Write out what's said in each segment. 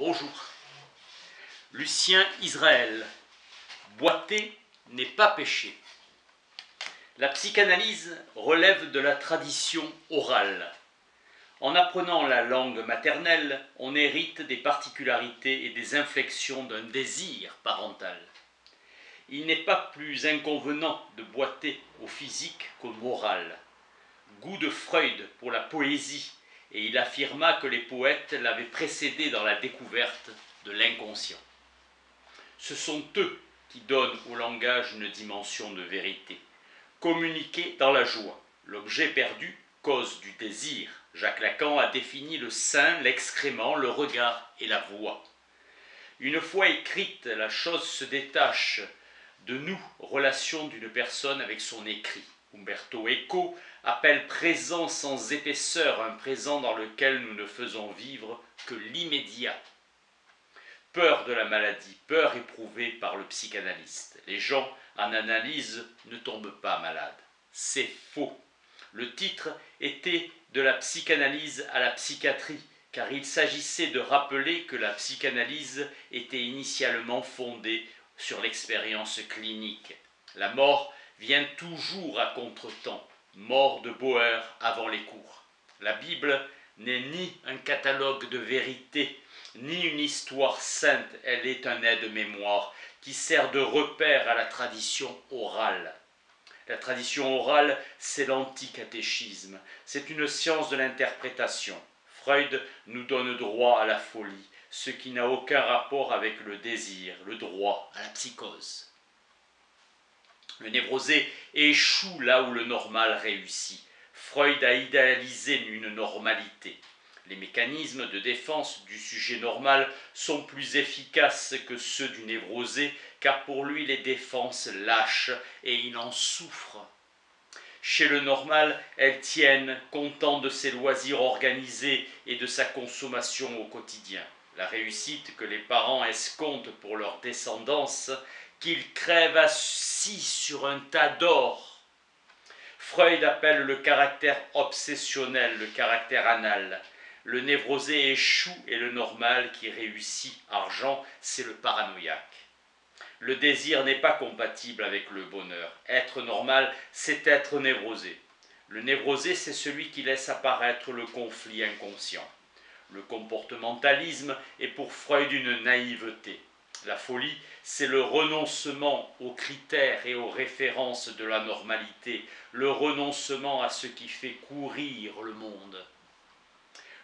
Bonjour. Lucien Israël. Boiter n'est pas péché. La psychanalyse relève de la tradition orale. En apprenant la langue maternelle, on hérite des particularités et des inflexions d'un désir parental. Il n'est pas plus inconvenant de boiter au physique qu'au moral. Goût de Freud pour la poésie, et il affirma que les poètes l'avaient précédé dans la découverte de l'inconscient. Ce sont eux qui donnent au langage une dimension de vérité. Communiquer dans la joie, l'objet perdu, cause du désir. Jacques Lacan a défini le sein, l'excrément, le regard et la voix. Une fois écrite, la chose se détache de nous, relation d'une personne avec son écrit. Umberto Eco appelle présent sans épaisseur un présent dans lequel nous ne faisons vivre que l'immédiat. Peur de la maladie, peur éprouvée par le psychanalyste. Les gens en analyse ne tombent pas malades. C'est faux. Le titre était de la psychanalyse à la psychiatrie, car il s'agissait de rappeler que la psychanalyse était initialement fondée sur l'expérience clinique. La mort vient toujours à contretemps, mort de Bauer avant les cours. La Bible n'est ni un catalogue de vérités, ni une histoire sainte, elle est un aide-mémoire qui sert de repère à la tradition orale. La tradition orale, c'est l'anticatéchisme, c'est une science de l'interprétation. Freud nous donne droit à la folie, ce qui n'a aucun rapport avec le désir, le droit à la psychose. Le névrosé échoue là où le normal réussit. Freud a idéalisé une normalité. Les mécanismes de défense du sujet normal sont plus efficaces que ceux du névrosé, car pour lui les défenses lâchent et il en souffre. Chez le normal, elles tiennent, content de ses loisirs organisés et de sa consommation au quotidien. La réussite que les parents escomptent pour leur descendance, qu'ils crèvent assis sur un tas d'or. Freud appelle le caractère obsessionnel, le caractère anal. Le névrosé échoue et le normal qui réussit. Argent, c'est le paranoïaque. Le désir n'est pas compatible avec le bonheur. Être normal, c'est être névrosé. Le névrosé, c'est celui qui laisse apparaître le conflit inconscient. Le comportementalisme est pour Freud une naïveté. La folie, c'est le renoncement aux critères et aux références de la normalité, le renoncement à ce qui fait courir le monde.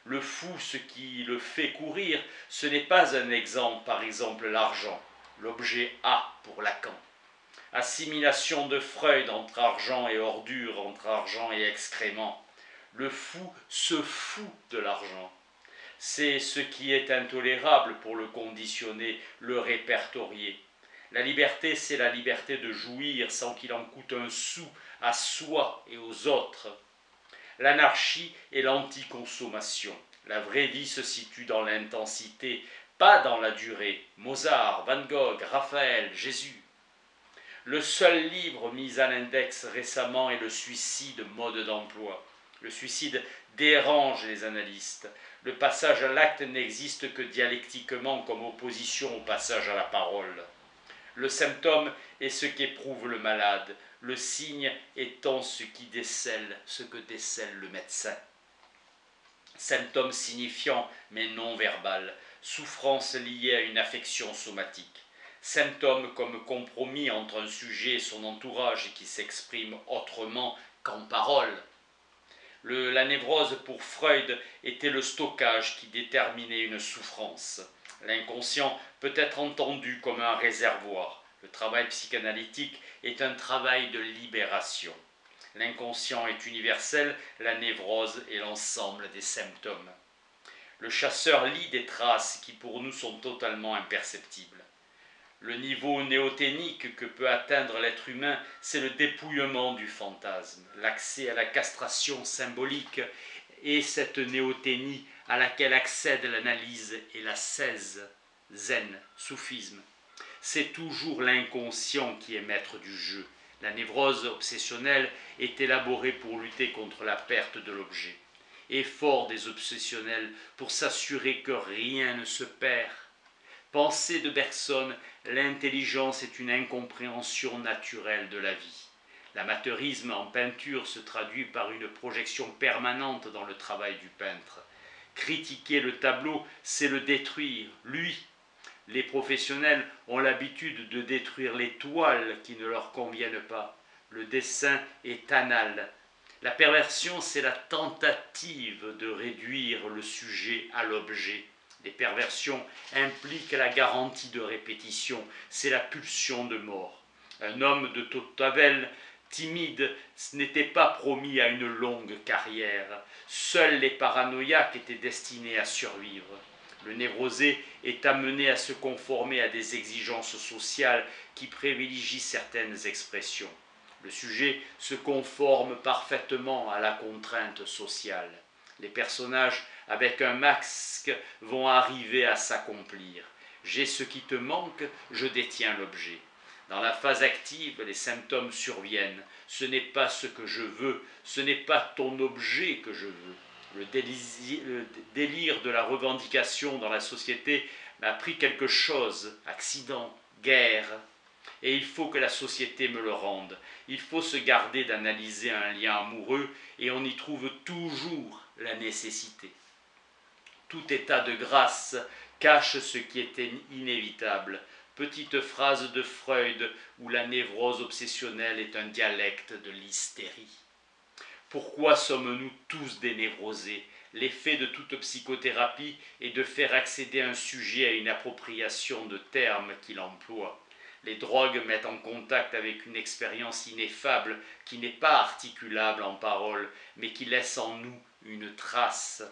Le fou, ce qui le fait courir, ce n'est pas un exemple, par exemple l'argent, l'objet A pour Lacan. Assimilation de Freud entre argent et ordure, entre argent et excrément. Le fou se fout de l'argent. C'est ce qui est intolérable pour le conditionner, le répertorier. La liberté, c'est la liberté de jouir sans qu'il en coûte un sou à soi et aux autres. L'anarchie est l'anticonsommation. La vraie vie se situe dans l'intensité, pas dans la durée. Mozart, Van Gogh, Raphaël, Jésus. Le seul livre mis à l'index récemment est le suicide, mode d'emploi. Le suicide dérange les analystes. Le passage à l'acte n'existe que dialectiquement comme opposition au passage à la parole. Le symptôme est ce qu'éprouve le malade, le signe étant ce que décèle le médecin. Symptôme signifiant mais non verbal, souffrance liée à une affection somatique. Symptôme comme compromis entre un sujet et son entourage qui s'exprime autrement qu'en parole. La névrose pour Freud était le stockage qui déterminait une souffrance. L'inconscient peut être entendu comme un réservoir. Le travail psychanalytique est un travail de libération. L'inconscient est universel, la névrose est l'ensemble des symptômes. Le chasseur lit des traces qui pour nous sont totalement imperceptibles. Le niveau néothénique que peut atteindre l'être humain, c'est le dépouillement du fantasme, l'accès à la castration symbolique et cette néothénie à laquelle accède l'analyse et l'ascèse, zen, soufisme. C'est toujours l'inconscient qui est maître du jeu. La névrose obsessionnelle est élaborée pour lutter contre la perte de l'objet. effort des obsessionnels pour s'assurer que rien ne se perd. Pensée de Bergson, l'intelligence est une incompréhension naturelle de la vie. L'amateurisme en peinture se traduit par une projection permanente dans le travail du peintre. Critiquer le tableau, c'est le détruire, lui. Les professionnels ont l'habitude de détruire les toiles qui ne leur conviennent pas. Le dessin est anal. La perversion, c'est la tentative de réduire le sujet à l'objet. Les perversions impliquent la garantie de répétition, c'est la pulsion de mort. Un homme de Tavel, timide, n'était pas promis à une longue carrière. Seuls les paranoïaques étaient destinés à survivre. Le névrosé est amené à se conformer à des exigences sociales qui privilégient certaines expressions. Le sujet se conforme parfaitement à la contrainte sociale. Les personnages avec un masque vont arriver à s'accomplir. J'ai ce qui te manque, je détiens l'objet. Dans la phase active, les symptômes surviennent. Ce n'est pas ce que je veux, ce n'est pas ton objet que je veux. Le délire de la revendication dans la société m'a pris quelque chose, accident, guerre, et il faut que la société me le rende. Il faut se garder d'analyser un lien amoureux et on y trouve toujours la nécessité. Tout état de grâce cache ce qui était inévitable. Petite phrase de Freud où la névrose obsessionnelle est un dialecte de l'hystérie. Pourquoi sommes-nous tous des névrosés? L'effet de toute psychothérapie est de faire accéder un sujet à une appropriation de termes qu'il emploie. Les drogues mettent en contact avec une expérience ineffable qui n'est pas articulable en paroles, mais qui laisse en nous une trace.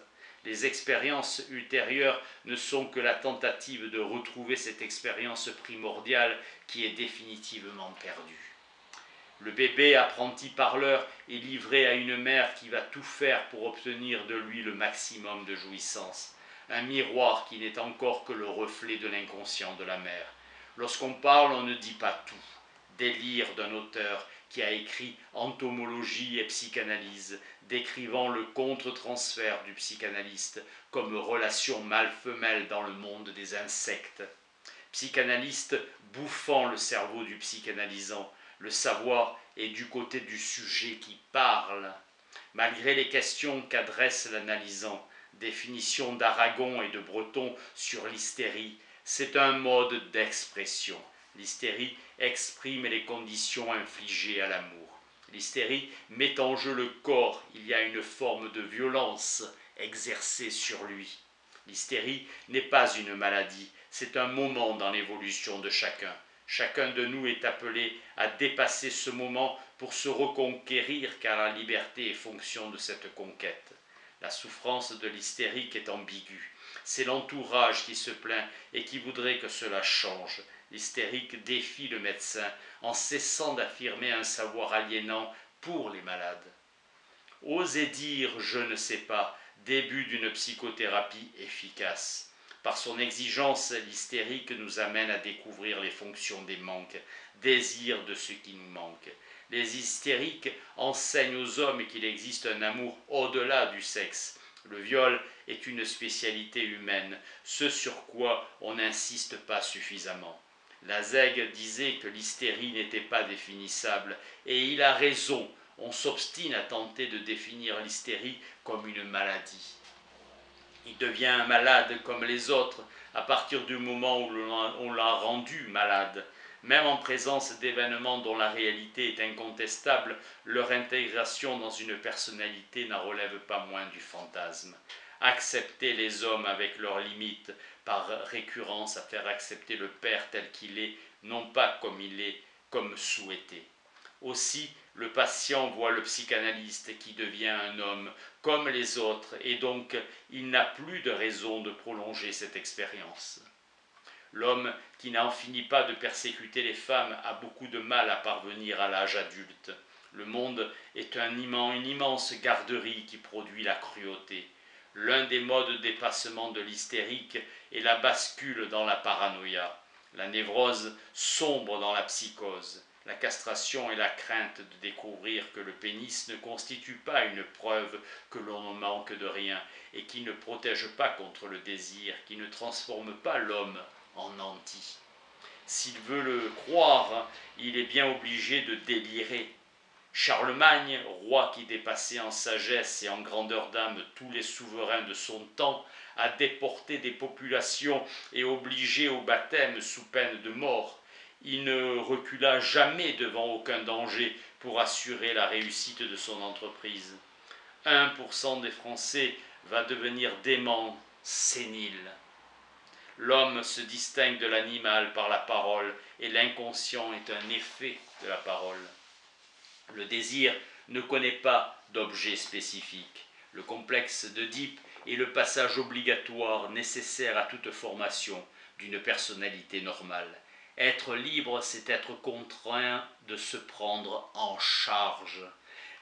Les expériences ultérieures ne sont que la tentative de retrouver cette expérience primordiale qui est définitivement perdue. Le bébé apprenti parleur est livré à une mère qui va tout faire pour obtenir de lui le maximum de jouissance. Un miroir qui n'est encore que le reflet de l'inconscient de la mère. Lorsqu'on parle, on ne dit pas tout. Délire d'un auteur qui a écrit Entomologie et psychanalyse, décrivant le contre-transfert du psychanalyste comme relation mâle-femelle dans le monde des insectes. Psychanalyste bouffant le cerveau du psychanalysant, le savoir est du côté du sujet qui parle. Malgré les questions qu'adresse l'analysant, définition d'Aragon et de Breton sur l'hystérie, c'est un mode d'expression. L'hystérie exprime les conditions infligées à l'amour. L'hystérie met en jeu le corps, il y a une forme de violence exercée sur lui. L'hystérie n'est pas une maladie, c'est un moment dans l'évolution de chacun. Chacun de nous est appelé à dépasser ce moment pour se reconquérir car la liberté est fonction de cette conquête. La souffrance de l'hystérique est ambiguë. C'est l'entourage qui se plaint et qui voudrait que cela change. L'hystérique défie le médecin en cessant d'affirmer un savoir aliénant pour les malades. Oser dire « je ne sais pas », début d'une psychothérapie efficace. Par son exigence, l'hystérique nous amène à découvrir les fonctions des manques, désir de ce qui nous manque. Les hystériques enseignent aux hommes qu'il existe un amour au-delà du sexe. Le viol est une spécialité humaine, ce sur quoi on n'insiste pas suffisamment. Lazègue disait que l'hystérie n'était pas définissable, et il a raison, on s'obstine à tenter de définir l'hystérie comme une maladie. Il devient un malade comme les autres à partir du moment où on l'a rendu malade. Même en présence d'événements dont la réalité est incontestable, leur intégration dans une personnalité n'en relève pas moins du fantasme. Accepter les hommes avec leurs limites, par récurrence à faire accepter le père tel qu'il est, non pas comme il est, comme souhaité. Aussi, le patient voit le psychanalyste qui devient un homme comme les autres et donc il n'a plus de raison de prolonger cette expérience. L'homme qui n'en finit pas de persécuter les femmes a beaucoup de mal à parvenir à l'âge adulte. Le monde est une immense garderie qui produit la cruauté. L'un des modes de dépassement de l'hystérique est la bascule dans la paranoïa. La névrose sombre dans la psychose. La castration est la crainte de découvrir que le pénis ne constitue pas une preuve que l'on ne manque de rien et qui ne protège pas contre le désir, qui ne transforme pas l'homme en anti. S'il veut le croire, il est bien obligé de délirer. Charlemagne, roi qui dépassait en sagesse et en grandeur d'âme tous les souverains de son temps, a déporté des populations et obligé au baptême sous peine de mort. Il ne recula jamais devant aucun danger pour assurer la réussite de son entreprise. 1% des Français va devenir dément, sénile. L'homme se distingue de l'animal par la parole et l'inconscient est un effet de la parole. Le désir ne connaît pas d'objet spécifique. Le complexe d'Oedipe est le passage obligatoire nécessaire à toute formation d'une personnalité normale. Être libre, c'est être contraint de se prendre en charge.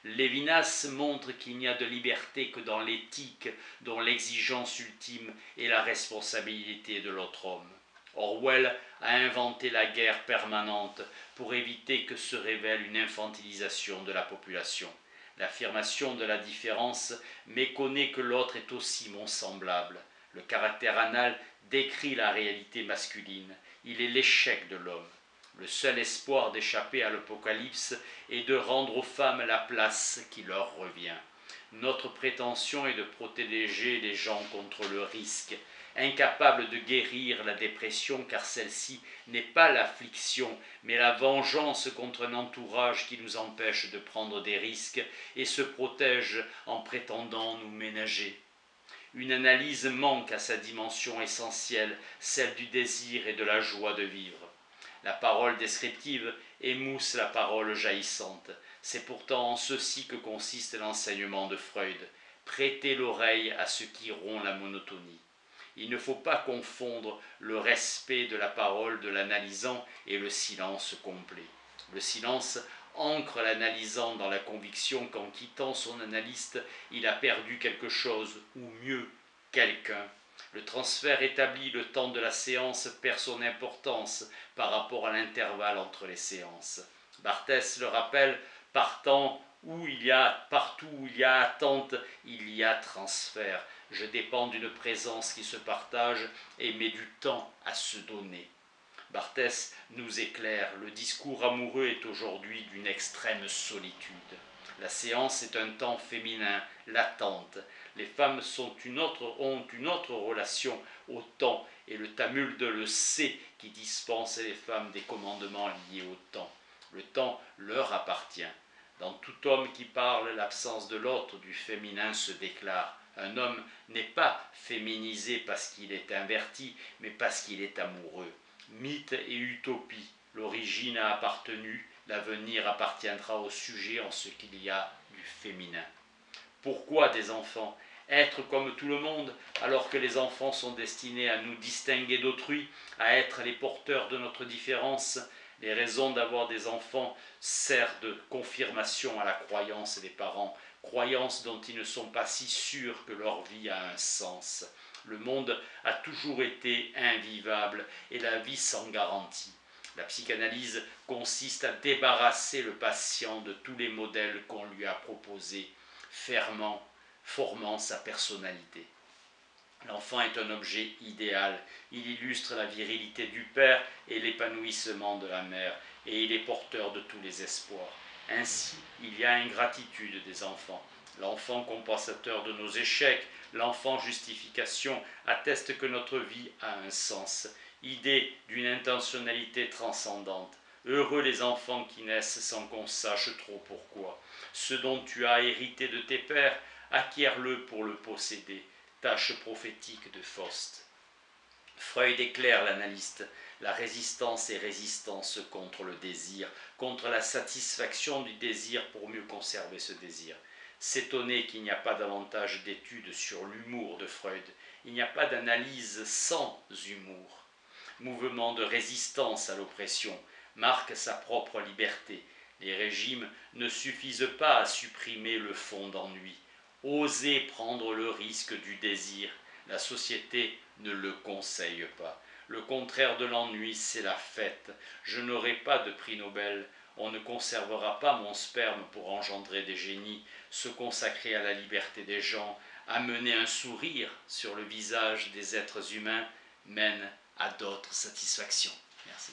Lévinas montre qu'il n'y a de liberté que dans l'éthique, dont l'exigence ultime est la responsabilité de l'autre homme. Orwell a inventé la guerre permanente pour éviter que se révèle une infantilisation de la population. L'affirmation de la différence méconnaît que l'autre est aussi mon semblable. Le caractère anal décrit la réalité masculine. Il est l'échec de l'homme. Le seul espoir d'échapper à l'apocalypse est de rendre aux femmes la place qui leur revient. Notre prétention est de protéger les gens contre le risque, incapables de guérir la dépression car celle-ci n'est pas l'affliction, mais la vengeance contre un entourage qui nous empêche de prendre des risques et se protège en prétendant nous ménager. Une analyse manque à sa dimension essentielle, celle du désir et de la joie de vivre. La parole descriptive émousse la parole jaillissante. C'est pourtant en ceci que consiste l'enseignement de Freud. Prêter l'oreille à ce qui rompt la monotonie. Il ne faut pas confondre le respect de la parole de l'analysant et le silence complet. Le silence ancre l'analysant dans la conviction qu'en quittant son analyste, il a perdu quelque chose, ou mieux, quelqu'un. Le transfert établi le temps de la séance perd son importance par rapport à l'intervalle entre les séances. Barthès le rappelle, partout où il y a attente, il y a transfert. Je dépends d'une présence qui se partage et met du temps à se donner. Barthès nous éclaire, le discours amoureux est aujourd'hui d'une extrême solitude. La séance est un temps féminin, l'attente. Les femmes ont une autre relation au temps et le tumulte le sait qui dispense les femmes des commandements liés au temps. Le temps leur appartient. Dans tout homme qui parle, l'absence de l'autre du féminin se déclare. Un homme n'est pas féminisé parce qu'il est inverti, mais parce qu'il est amoureux. Mythe et utopie, l'origine a appartenu, l'avenir appartiendra au sujet en ce qu'il y a du féminin. Pourquoi des enfants? Être comme tout le monde, alors que les enfants sont destinés à nous distinguer d'autrui, à être les porteurs de notre différence. Les raisons d'avoir des enfants servent de confirmation à la croyance des parents, croyance dont ils ne sont pas si sûrs que leur vie a un sens. Le monde a toujours été invivable et la vie sans garantie. La psychanalyse consiste à débarrasser le patient de tous les modèles qu'on lui a proposés, formant sa personnalité. L'enfant est un objet idéal, il illustre la virilité du père et l'épanouissement de la mère, et il est porteur de tous les espoirs. Ainsi, il y a ingratitude des enfants. L'enfant compensateur de nos échecs, l'enfant justification, atteste que notre vie a un sens, idée d'une intentionnalité transcendante. Heureux les enfants qui naissent sans qu'on sache trop pourquoi. Ce dont tu as hérité de tes pères, acquiers-le pour le posséder. Tâche prophétique de Faust. Freud éclaire l'analyste. La résistance est résistance contre le désir, contre la satisfaction du désir pour mieux conserver ce désir. S'étonner qu'il n'y a pas davantage d'études sur l'humour de Freud. Il n'y a pas d'analyse sans humour. Mouvement de résistance à l'oppression, marque sa propre liberté. Les régimes ne suffisent pas à supprimer le fond d'ennui. Oser prendre le risque du désir, la société ne le conseille pas. Le contraire de l'ennui, c'est la fête. Je n'aurai pas de prix Nobel. On ne conservera pas mon sperme pour engendrer des génies, se consacrer à la liberté des gens, amener un sourire sur le visage des êtres humains mène à d'autres satisfactions. Merci.